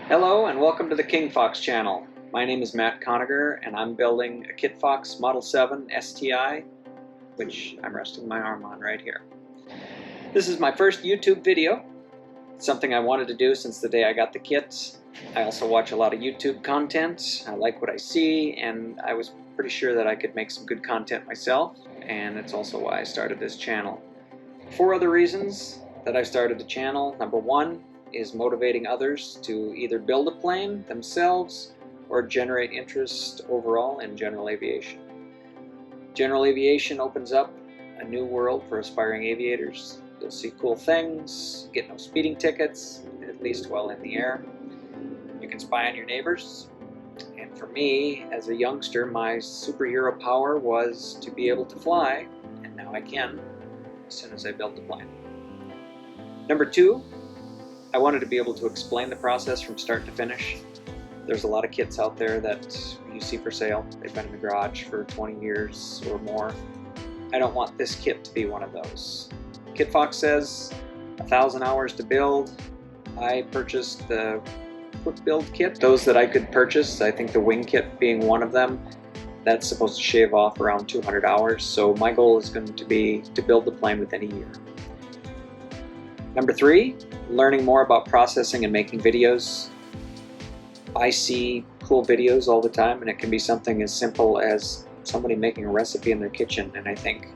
Hello and welcome to the KingFox channel. My name is Matt Conager and I'm building a KitFox Model 7 STI, which I'm resting my arm on right here. This is my first YouTube video. It's something I wanted to do since the day I got the kit. I also watch a lot of YouTube content. I like what I see, and I was pretty sure that I could make some good content myself, and it's also why I started this channel. 4 other reasons that I started the channel. Number 1 is motivating others to either build a plane themselves or generate interest overall in general aviation. General aviation opens up a new world for aspiring aviators. You'll see cool things, get no speeding tickets, at least while in the air. You can spy on your neighbors. And for me, as a youngster, my superhero power was to be able to fly, and now I can, as soon as I built the plane. Number 2, I wanted to be able to explain the process from start to finish. There's a lot of kits out there that you see for sale. They've been in the garage for 20 years or more. I don't want this kit to be one of those. KitFox says 1,000 hours to build. I purchased the quick build kit. Those that I could purchase, I think the wing kit being one of them, that's supposed to shave off around 200 hours. So my goal is going to be to build the plane within a year. Number 3, learning more about processing and making videos. I see cool videos all the time, and it can be something as simple as somebody making a recipe in their kitchen, and I think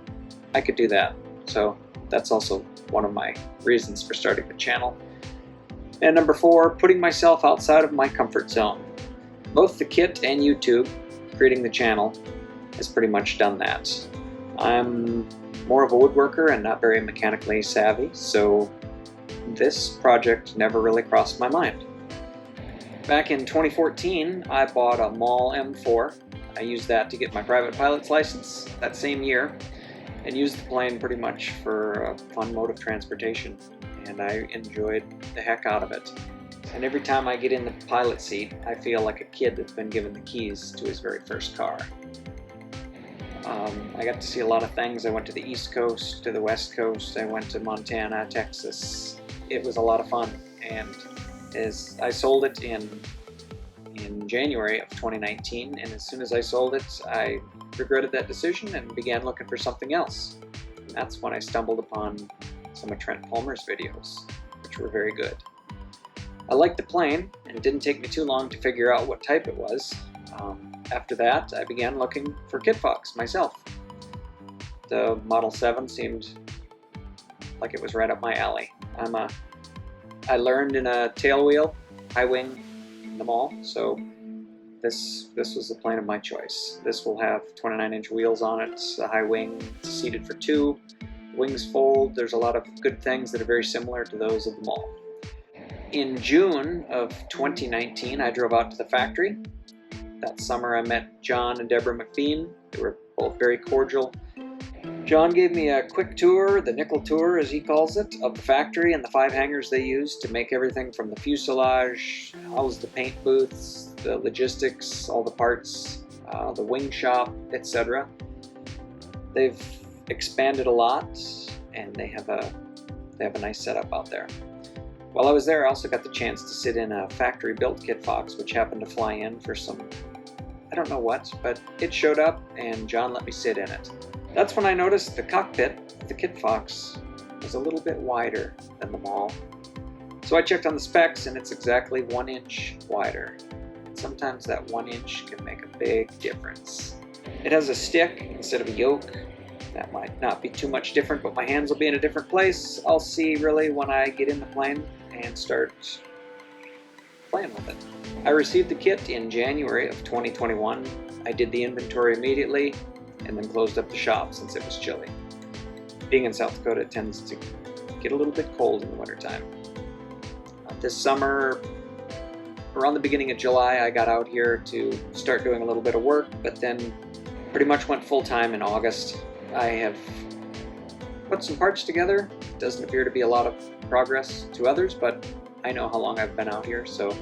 I could do that. So that's also one of my reasons for starting the channel. And number 4, putting myself outside of my comfort zone. Both the kit and YouTube, creating the channel, has pretty much done that. I'm more of a woodworker and not very mechanically savvy, so this project never really crossed my mind. Back in 2014, I bought a Maul M4. I used that to get my private pilot's license that same year, and used the plane pretty much for a fun mode of transportation, and I enjoyed the heck out of it. And every time I get in the pilot seat, I feel like a kid that's been given the keys to his very first car. I got to see a lot of things. I went to the East Coast, to the West Coast, I went to Montana, Texas. It was a lot of fun, and as I sold it in January of 2019, and as soon as I sold it, I regretted that decision and began looking for something else. And that's when I stumbled upon some of Trent Palmer's videos, which were very good. I liked the plane, and it didn't take me too long to figure out what type it was. After that, I began looking for KitFox myself. The Model 7 seemed like it was right up my alley. I learned in a tailwheel, high wing in the Maul, so this was the plane of my choice. This will have 29-inch wheels on it, a high wing, seated for 2, wings fold. There's a lot of good things that are very similar to those of the Maul. In June of 2019, I drove out to the factory. That summer I met John and Deborah McBean. They were both very cordial. John gave me a quick tour, the nickel tour as he calls it, of the factory and the 5 hangars they use to make everything from the fuselage, house the paint booths, the logistics, all the parts, the wing shop, etc. They've expanded a lot, and they have a nice setup out there. While I was there, I also got the chance to sit in a factory-built KitFox, which happened to fly in for some, I don't know what, but it showed up, and John let me sit in it. That's when I noticed the cockpit of the KitFox was a little bit wider than the Maul. So I checked on the specs, and it's exactly 1 inch wider. Sometimes that 1 inch can make a big difference. It has a stick instead of a yoke. That might not be too much different, but my hands will be in a different place. I'll see really when I get in the plane and start playing with it. I received the kit in January of 2021. I did the inventory immediately and then closed up the shop since it was chilly. Being in South Dakota, it tends to get a little bit cold in the wintertime. This summer, around the beginning of July, I got out here to start doing a little bit of work, but then pretty much went full-time in August. I have put some parts together. Doesn't appear to be a lot of progress to others, but I know how long I've been out here, so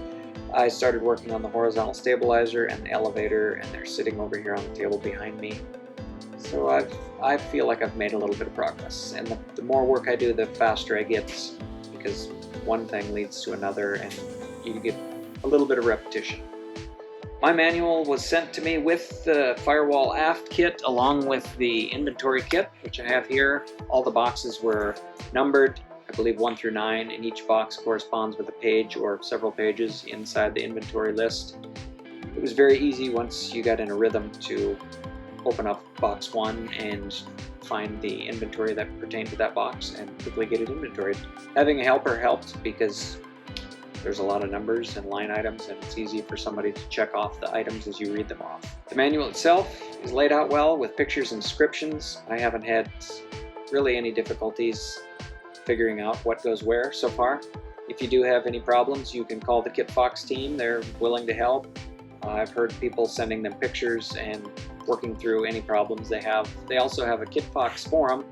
I started working on the horizontal stabilizer and the elevator, and they're sitting over here on the table behind me. So I feel like I've made a little bit of progress, and the more work I do, the faster I get, because one thing leads to another, and you get a little bit of repetition. My manual was sent to me with the Firewall Aft kit along with the inventory kit, which I have here. All the boxes were numbered, I believe 1 through 9, and each box corresponds with a page or several pages inside the inventory list. It was very easy once you got in a rhythm to open up box 1 and find the inventory that pertained to that box and quickly get it inventoried. Having a helper helped because there's a lot of numbers and line items, and it's easy for somebody to check off the items as you read them off. The manual itself is laid out well with pictures and descriptions. I haven't had really any difficulties figuring out what goes where so far. If you do have any problems, you can call the KingFox team. They're willing to help. I've heard people sending them pictures and working through any problems they have. They also have a KingFox forum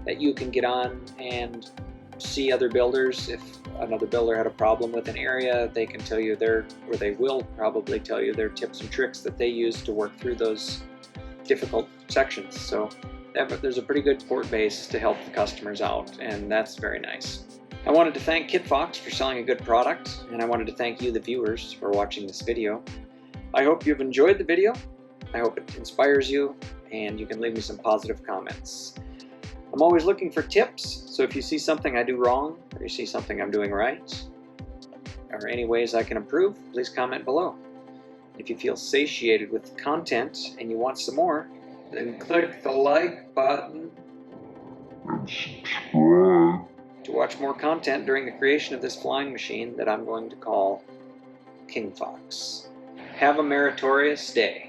that you can get on and see other builders. If another builder had a problem with an area, they can tell you they will probably tell you their tips and tricks that they use to work through those difficult sections. So there's a pretty good support base to help the customers out, and that's very nice. I wanted to thank KingFox for selling a good product, and I wanted to thank you, the viewers, for watching this video. I hope you've enjoyed the video. I hope it inspires you, and you can leave me some positive comments. I'm always looking for tips, so if you see something I do wrong, or you see something I'm doing right, or any ways I can improve, please comment below. If you feel satiated with content and you want some more, then click the like button and subscribe to watch more content during the creation of this flying machine that I'm going to call KingFox. Have a meritorious day.